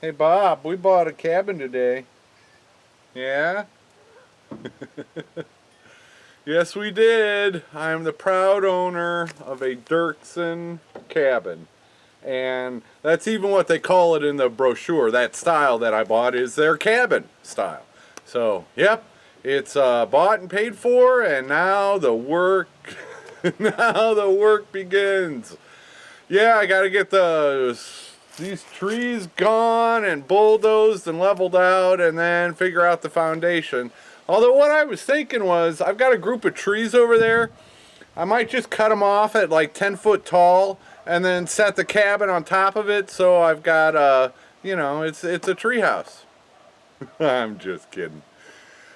Hey Bob, we bought a cabin today. Yeah? Yes, we did. I'm the proud owner of a Dirksen cabin. And that's even what they call it in the brochure. That style that I bought is their cabin style. So, yep, it's bought and paid for, and now the work now the work begins. Yeah, I gotta get these trees gone and bulldozed and leveled out, and then figure out the foundation. Although what I was thinking was, I've got a group of trees over there. I might just cut them off at like 10 foot tall, and then set the cabin on top of it. So I've got it's a tree house. I'm just kidding.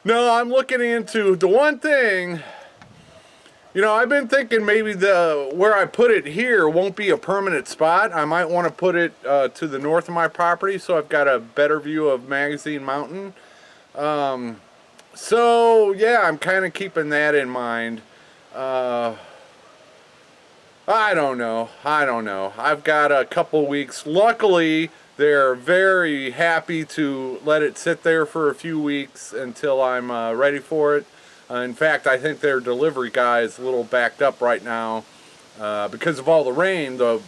No, I'm looking into the one thing. I've been thinking maybe where I put it here won't be a permanent spot. I might want to put it to the north of my property, so I've got a better view of Magazine Mountain. So yeah, I'm kind of keeping that in mind. I don't know. I've got a couple weeks. Luckily, they're very happy to let it sit there for a few weeks until I'm ready for it. In fact, I think their delivery guy is a little backed up right now because of all the rain. The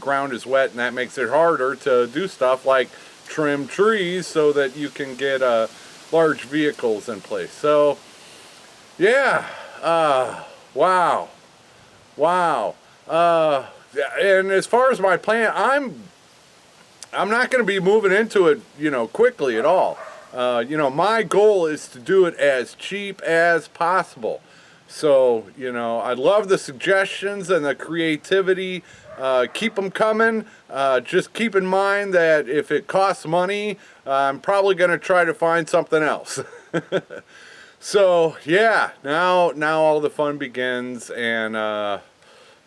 ground is wet, and that makes it harder to do stuff like trim trees so that you can get large vehicles in place. So, yeah, wow. And as far as my plan, I'm not going to be moving into it, quickly at all. My goal is to do it as cheap as possible. So, I love the suggestions and the creativity. Keep them coming. Just keep in mind that if it costs money, I'm probably going to try to find something else. So, yeah, now all the fun begins, and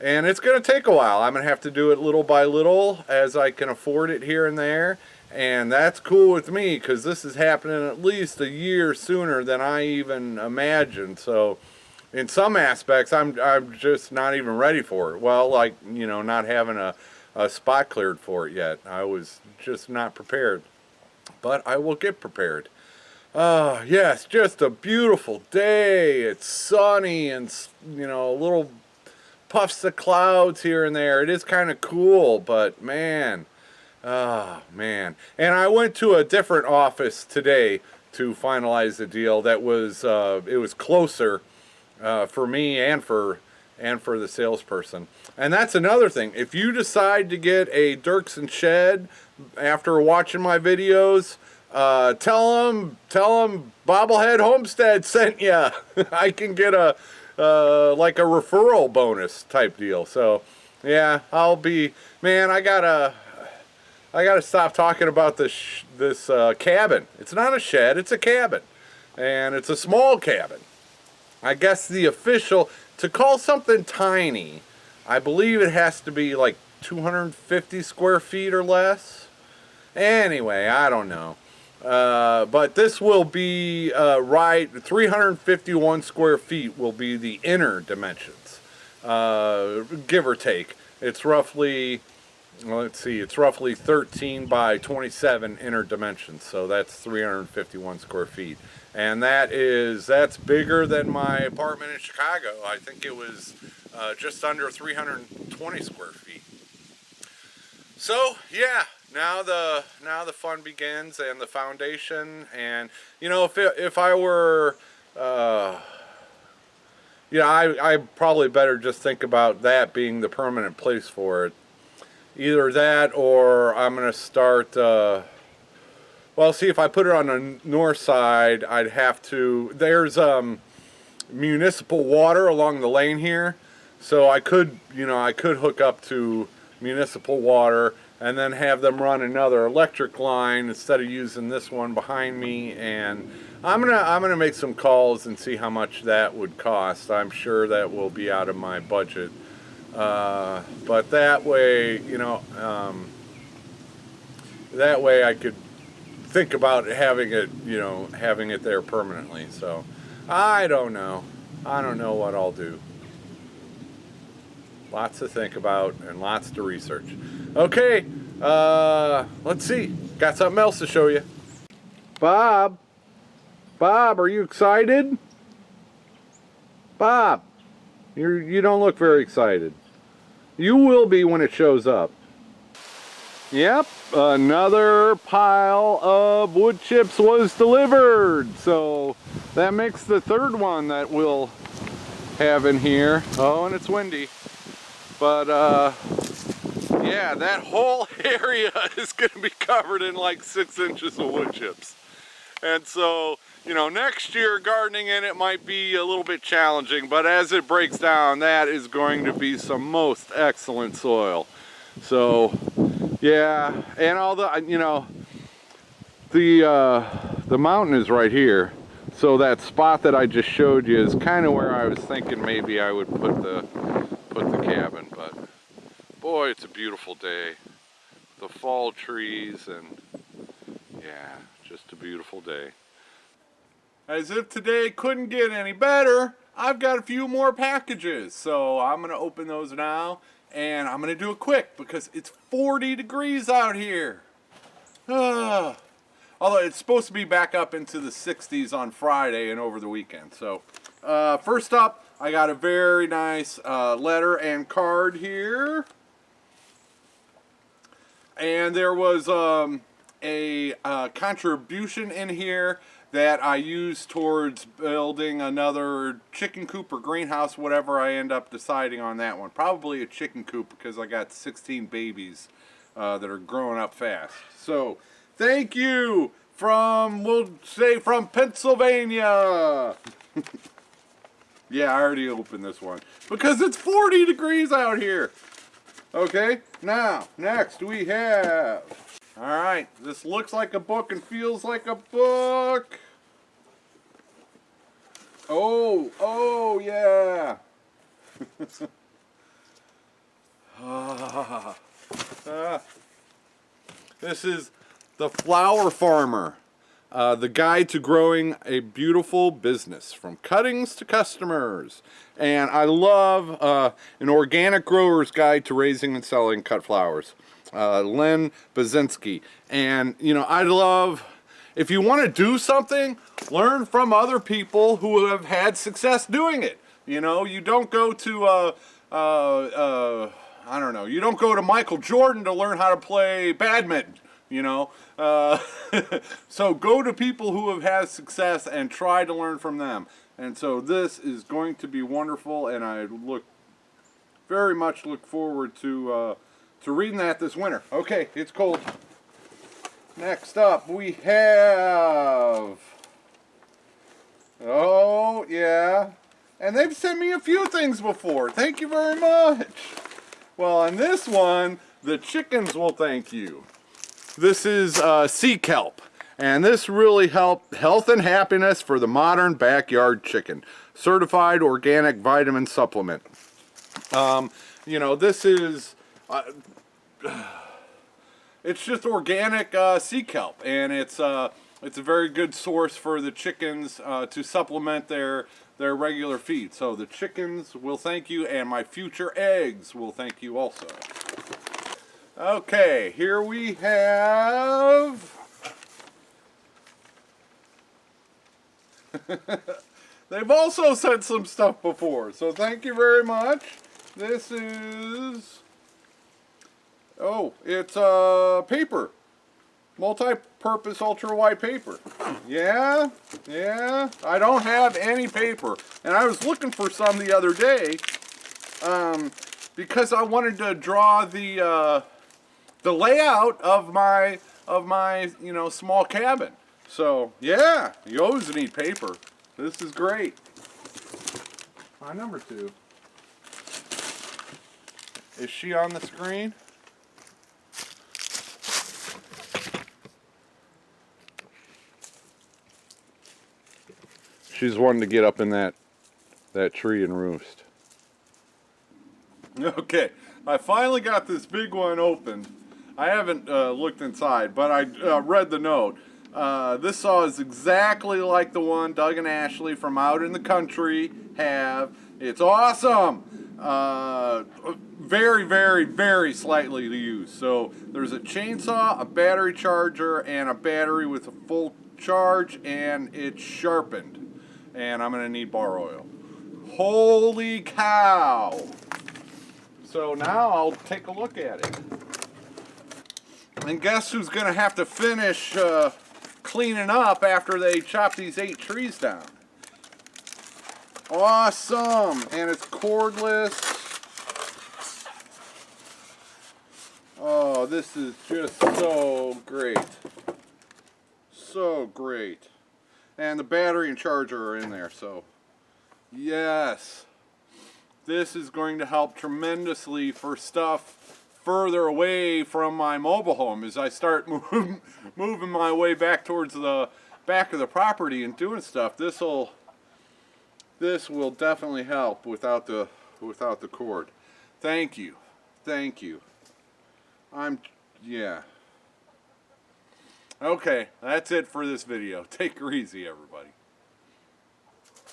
it's going to take a while. I'm going to have to do it little by little as I can afford it here and there. And that's cool with me, because this is happening at least a year sooner than I even imagined. So in some aspects, I'm just not even ready for it. Well, like, not having a spot cleared for it yet. I was just not prepared. But I will get prepared. Yes, just a beautiful day. It's sunny and, little puffs of clouds here and there. It is kind of cool, but man. Oh, man. And I went to a different office today to finalize the deal that was, it was closer for me and for the salesperson. And that's another thing. If you decide to get a Dirksen shed after watching my videos, tell them Bobblehead Homestead sent ya. I can get like a referral bonus type deal. So, yeah, I gotta stop talking about this cabin. It's not a shed, it's a cabin. And it's a small cabin. I guess to call something tiny, I believe it has to be like 250 square feet or less. Anyway, I don't know. But this will be 351 square feet will be the inner dimensions, give or take. It's roughly, it's roughly 13 by 27 inner dimensions, so that's 351 square feet. And that's bigger than my apartment in Chicago. I think it was just under 320 square feet. So, yeah, now the fun begins, and the foundation. And if I were I probably better just think about that being the permanent place for it. Either that, or I'm going to start, see, if I put it on the north side, I'd have to, there's municipal water along the lane here, so I could hook up to municipal water and then have them run another electric line instead of using this one behind me. And I'm gonna make some calls and see how much that would cost. I'm sure that will be out of my budget. But that way, I could think about having it there permanently. So I don't know what I'll do. Lots to think about and lots to research. Okay, let's see. got something else to show you. Bob, are you excited? Bob, you don't look very excited. You will be when it shows up. Yep, another pile of wood chips was delivered. So that makes the third one that we'll have in here. Oh, and it's windy. But yeah, that whole area is going to be covered in like 6 inches of wood chips. And so, you know, next year gardening in it might be a little bit challenging, but as it breaks down, that is going to be some most excellent soil. So yeah, and all the, you know, the mountain is right here. So that spot that I just showed you is kind of where I was thinking maybe I would put the cabin. But boy, it's a beautiful day. The fall trees, and yeah, just a beautiful day. As if today couldn't get any better, I've got a few more packages. So I'm gonna open those now. And I'm going to do it quick because it's 40 degrees out here. Although it's supposed to be back up into the 60s on Friday and over the weekend. So first up, I got a very nice letter and card here. And there was a contribution in here that I use towards building another chicken coop or greenhouse, whatever I end up deciding on that one. Probably a chicken coop because I got 16 babies that are growing up fast. So thank you from, we'll say from Pennsylvania. Yeah, I already opened this one because it's 40 degrees out here. Okay, now next we have, all right, this looks like a book and feels like a book. Oh yeah. This is The Flower Farmer, the guide to growing a beautiful business from cuttings to customers. And I love an organic grower's guide to raising and selling cut flowers. Len Bazinski. And you know, I love, if you want to do something, learn from other people who have had success doing it. You know, you don't go to I don't know, you don't go to Michael Jordan to learn how to play badminton, you know. So go to people who have had success and try to learn from them. And so this is going to be wonderful, and I very much look forward to reading that this winter. Okay, it's cold. Next up we have, oh yeah, and they've sent me a few things before. Thank you very much. Well, on this one, the chickens will thank you. This is sea kelp, and this really helped health and happiness for the modern backyard chicken. Certified organic vitamin supplement. You know, this is it's just organic sea kelp, and it's a very good source for the chickens to supplement their regular feed. So the chickens will thank you, and my future eggs will thank you also. Okay, here we have they've also sent some stuff before, so thank you very much. This is, oh, it's paper, multi-purpose ultra-white paper. Yeah, I don't have any paper, and I was looking for some the other day because I wanted to draw the layout of my you know, small cabin. So yeah, you always need paper. This is great. My number 2. Is she on the screen? She's wanting to get up in that tree and roost. Okay, I finally got this big one opened. I haven't looked inside, but I read the note. This saw is exactly like the one Doug and Ashley from out in the country have. It's awesome. very, very, very slightly to use. So there's a chainsaw, a battery charger, and a battery with a full charge, and it's sharpened. And I'm gonna need bar oil. Holy cow! So now I'll take a look at it. And guess who's gonna have to finish cleaning up after they chop these 8 trees down? Awesome! And it's cordless. Oh, this is just so great. So great. And the battery and charger are in there, so yes. This is going to help tremendously for stuff further away from my mobile home as I start moving my way back towards the back of the property and doing stuff. This will definitely help without the cord. Thank you. Thank you. Yeah. Okay, that's it for this video. Take her easy, everybody.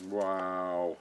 Wow.